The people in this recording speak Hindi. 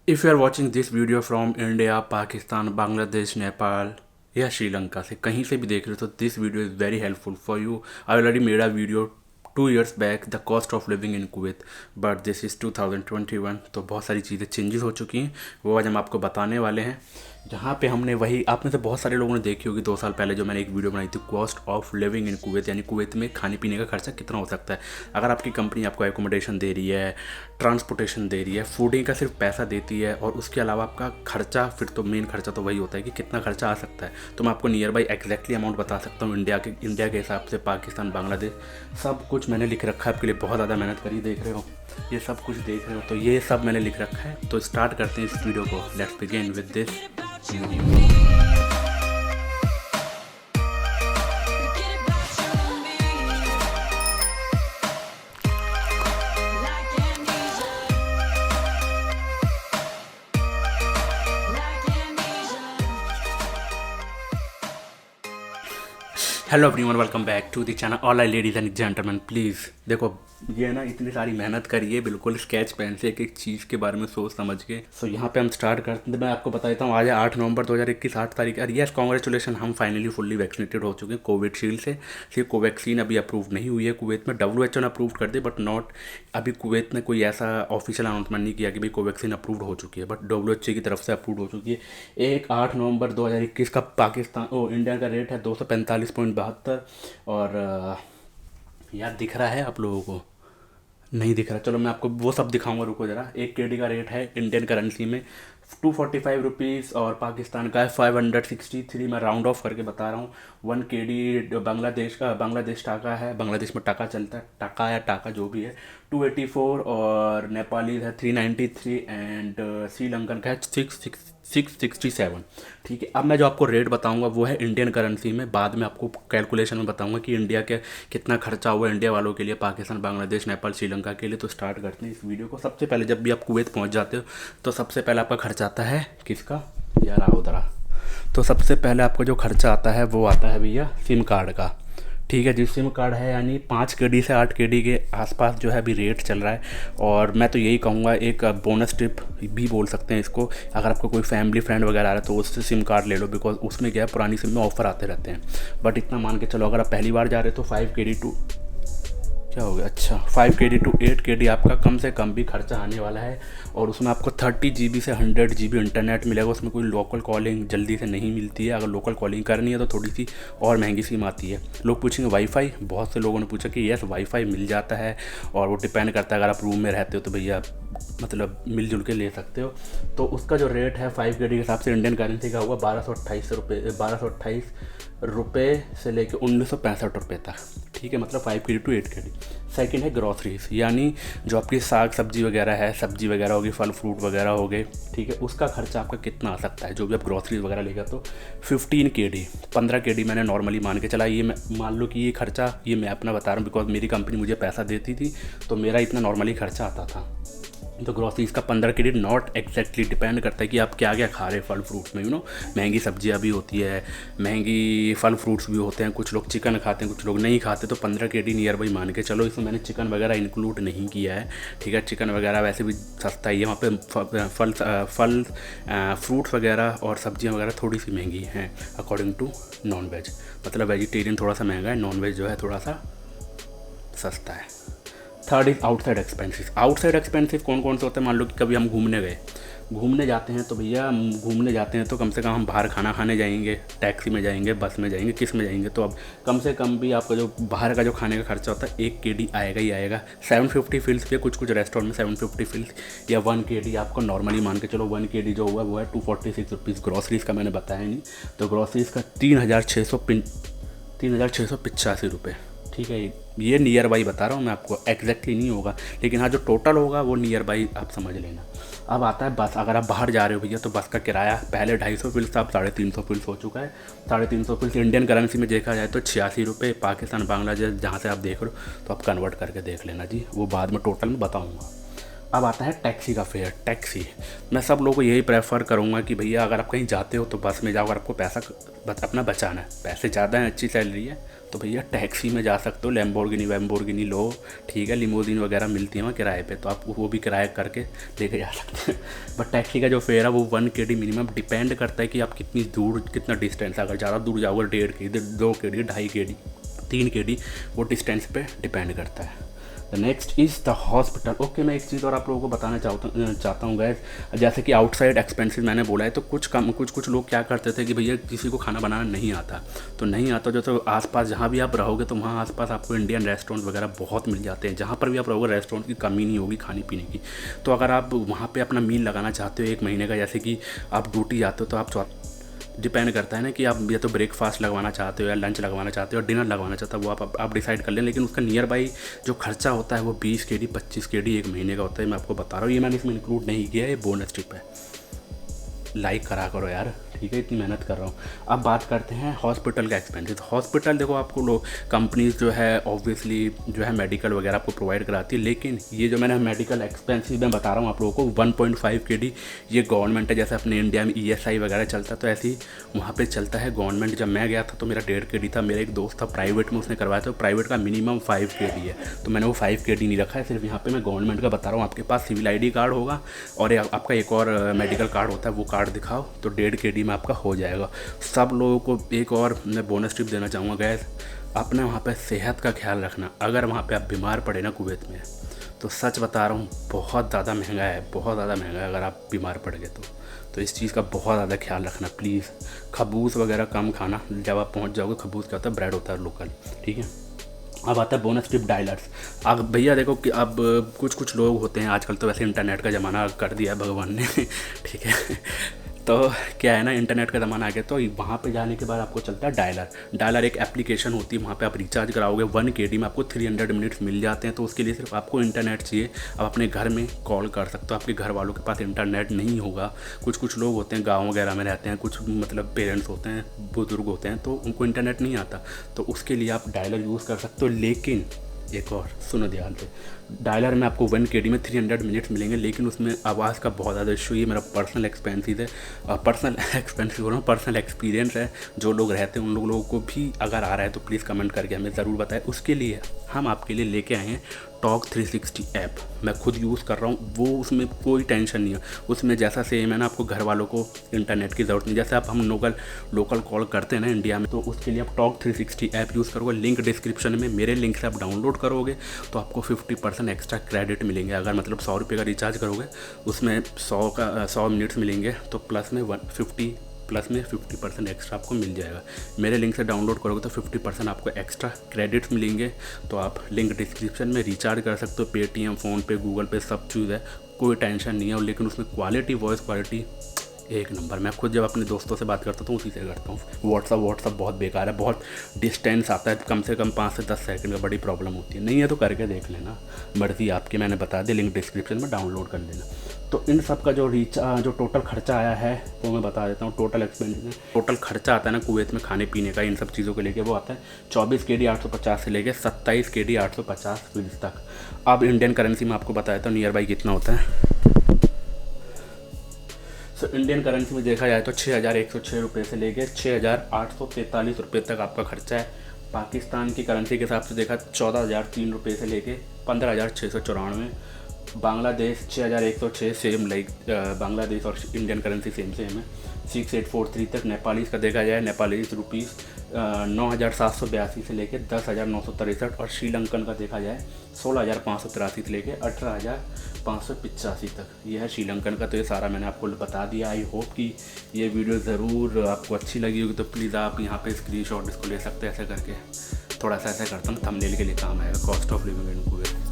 If you are watching this video from India, Pakistan, Bangladesh, Nepal या श्रीलंका से कहीं से भी देख रहे हो तो this video is very helpful for you. I already made a video 2 years back the cost of living in Kuwait, but this is 2021. तो बहुत सारी चीज़ें चेंजेस हो चुकी हैं, वो आज हम आपको बताने वाले हैं. जहाँ पे हमने वही आप में से बहुत सारे लोगों ने देखी होगी 2 साल पहले जो मैंने एक वीडियो बनाई थी, cost of living in Kuwait, यानी कुवैत में खाने पीने का खर्चा कितना हो सकता है. अगर आपकी कंपनी आपको एकोमोडेशन दे रही है, ट्रांसपोर्टेशन दे रही है, फूडिंग का सिर्फ पैसा देती है और उसके अलावा आपका खर्चा, फिर तो मेन खर्चा तो वही होता है कि कितना खर्चा आ सकता है. तो मैं आपको नियर बाई एग्जैक्टली अमाउंट बता सकता हूँ इंडिया के हिसाब से. पाकिस्तान, बांग्लादेश सब कुछ मैंने लिख रखा है आपके लिए. बहुत ज़्यादा मेहनत करी, देख रहे हो ये सब कुछ देख रहे हो, तो ये सब मैंने लिख रखा है. तो स्टार्ट करते हैं इस वीडियो को. Let's begin with this. Hello everyone, welcome back to the channel. All I ladies and gentleman, please देखो, ये ना इतनी सारी मेहनत करी है बिल्कुल स्केच पेन से एक एक चीज़ के बारे में सोच समझ के. सो यहाँ पे हम स्टार्ट करते हैं. मैं आपको बता देता हूँ आज है 8 नवंबर 2021, 8 तारीख. और यस, कॉन्ग्रेचुलेसन, हम फाइनली फुल्ली वैक्सीनेटेड हो चुके हैं कोविशील्ड से. सिर्फ कोवैक्सीन अभी अप्रूव नहीं हुई है कुवैत में. WHO ने अप्रूव कर दी, बट नॉट अभी कुवैत ने कोई ऐसा ऑफिशियल अनाउंसमेंट नहीं किया कि भाई कोवैक्सीन अप्रूव हो चुकी है, बट WHO की तरफ से अप्रूव हो चुकी है. एक 8 नवंबर 2021 का इंडिया का रेट है 245.72. और यार दिख रहा है आप लोगों को? नहीं दिख रहा. चलो मैं आपको वो सब दिखाऊंगा, रुको ज़रा. 1 KD का रेट है इंडियन करेंसी में 245 रुपीज़ और पाकिस्तान का है 563. मैं राउंड ऑफ करके बता रहा हूँ. 1 KD बांग्लादेश टाका है, बांग्लादेश में टाका चलता है, टाका या टाका जो भी है, 284. और नेपाली है 393 एंड श्रीलंकन का है 667. ठीक है. अब मैं जो आपको रेट बताऊंगा वो है इंडियन करेंसी में. बाद में आपको कैलकुलेशन में बताऊंगा कि इंडिया के कितना खर्चा हुआ इंडिया वालों के लिए, पाकिस्तान, बांग्लादेश, नेपाल, श्रीलंका के लिए. तो स्टार्ट करते हैं इस वीडियो को. सबसे पहले जब भी आप कुवैत पहुंच जाते हो तो सबसे पहले आपका खर्चा आता है किसका, यार आओ उधरा. तो सबसे पहले आपका जो खर्चा आता है वो आता है भैया सिम कार्ड का. ठीक है, जिस सिम कार्ड है यानी 5 KD से 8 KD के आसपास जो है अभी रेट चल रहा है. और मैं तो यही कहूँगा, एक बोनस ट्रिप भी बोल सकते हैं इसको, अगर आपको कोई फैमिली फ्रेंड वगैरह आ रहा है तो उससे सिम कार्ड ले लो, बिकॉज उसमें क्या है पुरानी सिम में ऑफर आते रहते हैं. बट इतना मान के चलो, अगर आप पहली बार जा रहे हो तो 5 KD टू क्या हो गया, अच्छा 5 KD टू 8 KD आपका कम से कम भी खर्चा आने वाला है. और उसमें आपको 30 GB से 100 GB इंटरनेट मिलेगा. उसमें कोई लोकल कॉलिंग जल्दी से नहीं मिलती है. अगर लोकल कॉलिंग करनी है तो थोड़ी सी और महंगी सिम आती है. लोग पूछेंगे वाईफाई, बहुत से लोगों ने पूछा कि यस वाईफाई मिल जाता है, और वो डिपेंड करता है अगर आप रूम में रहते हो तो भैया मतलब मिलजुल के ले सकते हो. तो उसका जो रेट है 5 KD के हिसाब से इंडियन करेंसी का हुआ 1228 रुपये से लेकर 1965 तक. ठीक है, मतलब 5 KD टू 8 KD. सेकंड है ग्रॉसरीज, यानी जो आपकी साग सब्जी वगैरह है, सब्जी वगैरह होगी, फल फ्रूट वगैरह हो गए. ठीक है, उसका खर्चा आपका कितना आ सकता है जो भी आप ग्रॉसरीज वगैरह लेगा. तो 15 KD, 15 KD मैंने नॉर्मली मान के चला. ये मैं मान लो कि ये खर्चा ये मैं अपना बता रहा हूँ, बिकॉज मेरी कंपनी मुझे पैसा देती थी तो मेरा इतना नॉर्मली खर्चा आता था. तो ग्रॉसरीज का 15 KD नॉट एग्जैक्टली डिपेंड करता है कि आप क्या क्या खा रहे हैं. फल फ्रूट्स में महंगी सब्जियां भी होती है, महंगी फल फ्रूट्स भी होते हैं. कुछ लोग चिकन खाते हैं, कुछ लोग नहीं खाते. तो 15 KD नियर बाई मान के चलो. इसमें मैंने चिकन वगैरह इंक्लूड नहीं किया है. ठीक है, चिकन वगैरह वैसे भी सस्ता ही है वहाँ पे. फल फ्रूट्स वगैरह और सब्जियाँ वगैरह थोड़ी सी महंगी हैं अकॉर्डिंग टू नॉन वेज. मतलब वेजिटेरियन थोड़ा सा महंगा है, नॉन वेज जो है थोड़ा सा सस्ता है. Third is outside expenses. Outside expenses कौन कौन से होते हैं? मान लो कि कभी हम घूमने जाते हैं तो भैया घूमने जाते हैं तो कम से कम हम बाहर खाना खाने जाएंगे, टैक्सी में जाएंगे, बस में जाएंगे, किस में जाएंगे. तो अब कम से कम भी आपका जो बाहर का जो खाने का खर्चा होता है 1 KD आएगा ही आएगा. 750 फिल्स भी कुछ रेस्टोरेंट में 750 फिल्स या 1 KD आपको नॉर्मली मान के चलो. 1 KD जो हुआ वो है 246 रुपीज़. ग्रॉसरीज़ का मैंने बताया नहीं, तो ग्रॉसरीज़ का 3685 रुपये. ठीक है, ये नियर बाई बता रहा हूँ मैं आपको, एग्जैक्टली नहीं होगा, लेकिन हाँ जो टोटल होगा वो नियर बाई आप समझ लेना. अब आता है बस. अगर आप बाहर जा रहे हो भैया तो बस का किराया पहले 250 फिल्स था, अब 350 फिल्स हो चुका है. 350 फिल्स इंडियन करेंसी में देखा जाए तो 86 रुपये. पाकिस्तान, बांग्लादेश जहाँ से आप देख रहे हो तो आप कन्वर्ट करके देख लेना जी, वो बाद में टोटल में बताऊँगा. अब आता है टैक्सी का फेयर. टैक्सी मैं सब लोगों को यही प्रेफर करूँगा कि भैया अगर आप कहीं जाते हो तो बस में जाओ. अगर आपको पैसा अपना बचाना है, पैसे ज़्यादा हैं, अच्छी सैलरी है तो भैया टैक्सी में जा सकते हो, लैम्बोर्गिनी वैम्बोर्गिनी लो, ठीक है, लिमोजिन वगैरह मिलती है वहाँ किराए पे, तो आप वो भी किराया करके लेके जा सकते हैं। बट टैक्सी का जो फेयर है वो 1 kd मिनिमम, डिपेंड करता है कि आप कितनी दूर, कितना डिस्टेंस, अगर ज़्यादा दूर जाओगे 1.5 kd, 2 kd, 2.5 kd, 3 kd, वो डिस्टेंस पे डिपेंड करता है। The next is the hospital. Okay, मैं एक चीज़ और आप लोगों को बताना चाहता हूँ गैस, जैसे कि आउटसाइड एक्सपेंसेस मैंने बोला है, तो कुछ लोग क्या करते थे कि भैया किसी को खाना बनाना नहीं आता, तो नहीं आता जो, तो आसपास जहाँ भी आप रहोगे तो वहाँ आसपास आपको इंडियन रेस्टोरेंट वगैरह बहुत मिल जाते हैं, जहाँ पर भी आप रहोगे रेस्टोरेंट की कमी नहीं होगी खाने पीने की। तो अगर आप वहाँ पर अपना मील लगाना चाहते हो 1 महीने का, जैसे कि आप ड्यूटी जाते हो तो आप डिपेंड करता है ना कि आप या तो ब्रेकफास्ट लगवाना चाहते हो या लंच लगवाना चाहते हो या डिनर लगवाना चाहते हो, वो आप डिसाइड कर लें। लेकिन उसका नियर बाई जो खर्चा होता है वो 20 kd 25 kd 1 महीने का होता है, मैं आपको बता रहा हूँ। ये मैंने इसमें इंक्लूड नहीं किया है, ये बोनस टिप है। लाइक करा करो यार, ठीक है, इतनी मेहनत कर रहा हूँ। अब बात करते हैं हॉस्पिटल का एक्सपेंसेस। हॉस्पिटल देखो, आपको लोग कंपनीज जो है ऑब्वियसली जो है मेडिकल वगैरह आपको प्रोवाइड कराती है, लेकिन ये जो मैंने मेडिकल एक्सपेंसेस मैं बता रहा हूँ आप लोगों को 1.5 kd ये गवर्नमेंट है। जैसे अपने इंडिया में ESI वगैरह चलता है, तो ऐसे ही वहाँ पर चलता है गवर्नमेंट। जब मैं गया था तो मेरा 1.5 kd था, मेरा एक दोस्त था प्राइवेट में, उसने करवाया था, प्राइवेट का मिनिमम 5 kd है, तो मैंने वो 5 kd नहीं रखा है, सिर्फ यहाँ पर मैं गवर्नमेंट का बता रहा हूँ। आपके पास सिविल ID कार्ड होगा और आपका एक और मेडिकल कार्ड होता है, वो कार्ड दिखाओ तो 1.5 kd में आपका हो जाएगा। सब लोगों को एक और मैं बोनस टिप देना चाहूँगा गैस, अपने वहाँ पे सेहत का ख्याल रखना। अगर वहाँ पे आप बीमार पड़े ना कुवैत में, तो सच बता रहा हूँ बहुत ज़्यादा महंगा है, बहुत ज़्यादा महंगा है। अगर आप बीमार पड़ गए तो इस चीज़ का बहुत ज़्यादा ख्याल रखना प्लीज़। खबूस वगैरह कम खाना, जब आप पहुँच जाओगे। खबूस क्या होता है? ब्रेड होता है लोकल, ठीक है। अब आता है बोनस टिप डायलर्स। अब भैया देखो कि अब कुछ लोग होते हैं, आजकल तो वैसे इंटरनेट का ज़माना कर दिया है भगवान ने, ठीक है। तो क्या है ना, इंटरनेट का ज़माना आ गया, तो वहाँ पे जाने के बाद आपको चलता है डायलर एक एप्लीकेशन होती है, वहाँ पे आप रिचार्ज कराओगे 1 kd में आपको 300 मिनट्स मिल जाते हैं। तो उसके लिए सिर्फ आपको इंटरनेट चाहिए, आप अपने घर में कॉल कर सकते हो। आपके घर वालों के पास इंटरनेट नहीं होगा, कुछ लोग होते हैं गाँव वगैरह में रहते हैं, कुछ मतलब पेरेंट्स होते हैं, बुजुर्ग होते हैं, तो उनको इंटरनेट नहीं आता, तो उसके लिए आप डायलर यूज़ कर सकते हो। लेकिन एक और सुनो ध्यान से, डायलर में आपको 1 kd में 300 मिनट्स मिलेंगे, लेकिन उसमें आवाज़ का बहुत ज़्यादा इशू। ये मेरा पर्सनल एक्सपेंसेस है, पर्सनल एक्सपेंसेस बोल रहा हूँ, पर्सनल एक्सपीरियंस है। जो लोग रहते हैं उन लोगों को भी अगर आ रहा है तो प्लीज़ कमेंट करके हमें ज़रूर बताएं। उसके लिए हम आपके लिए लेके आए हैं टॉक 360 ऐप। मैं खुद यूज़ कर रहा हूँ, वो उसमें कोई टेंशन नहीं है। उसमें जैसा सेम है ना, आपको घर वालों को इंटरनेट की ज़रूरत नहीं। जैसे आप हम लोकल कॉल करते हैं ना इंडिया में, तो उसके लिए आप टॉक 360 ऐप यूज़ करोगे। लिंक डिस्क्रिप्शन में, मेरे लिंक से आप डाउनलोड करोगे तो आपको 50% एक्स्ट्रा क्रेडिट मिलेंगे। अगर मतलब 100 रुपये का रिचार्ज करोगे, उसमें 100 मिनट्स मिलेंगे, तो प्लस में 50% एक्स्ट्रा आपको मिल जाएगा। मेरे लिंक से डाउनलोड करोगे तो 50% आपको एक्स्ट्रा क्रेडिट्स मिलेंगे। तो आप लिंक डिस्क्रिप्शन में रिचार्ज कर सकते हो, पेटीएम, फ़ोनपे, गूगल पे, सब चीज़ है, कोई टेंशन नहीं है। और लेकिन उसमें क्वालिटी, वॉइस क्वालिटी एक नंबर। मैं खुद जब अपने दोस्तों से बात करता हूँ उसी से करता हूँ। व्हाट्सअप बहुत बेकार है, बहुत डिस्टेंस आता है, कम से कम 5 से 10 सेकंड का, बड़ी प्रॉब्लम होती है। नहीं है तो करके देख लेना, मर्ज़ी आपकी, मैंने बता दिया, लिंक डिस्क्रिप्शन में डाउनलोड कर लेना। तो इन सब का जो टोटल खर्चा आया है वो मैं बता देता हूँ। टोटल खर्चा आता है ना कुवैत में खाने पीने का, इन सब चीज़ों को लेके, वो आता है 24 kd 850 से लेके 27 kd 850 फीस तक। अब इंडियन करेंसी में आपको बता देता हूँ नियर बाई कितना होता है। तो इंडियन करेंसी में देखा जाए तो 6106 रुपये से लेके 6843 रुपये तक आपका खर्चा है। पाकिस्तान की करेंसी के हिसाब से देखा 14,003 रुपये से लेके 15,694। बांग्लादेश 6106, सेम लाइक बांग्लादेश और इंडियन करेंसी सेम है। 6843 तक। नेपालीज़ का देखा जाए, नेपालीज़ रुपीज़ 9,782 से लेके 10,963। और श्रीलंकन का देखा जाए 16,583 से लेके 18,585 तक। ये है श्रीलंकन का। तो ये सारा मैंने आपको बता दिया। आई होप कि ये वीडियो ज़रूर आपको अच्छी लगी होगी। तो प्लीज़ आप यहाँ पे स्क्रीनशॉट इसको ले सकते हैं, ऐसे करके। थोड़ा सा ऐसा करता हूँ, थंबनेल के लिए काम आएगा। Cost of living in Kuwait.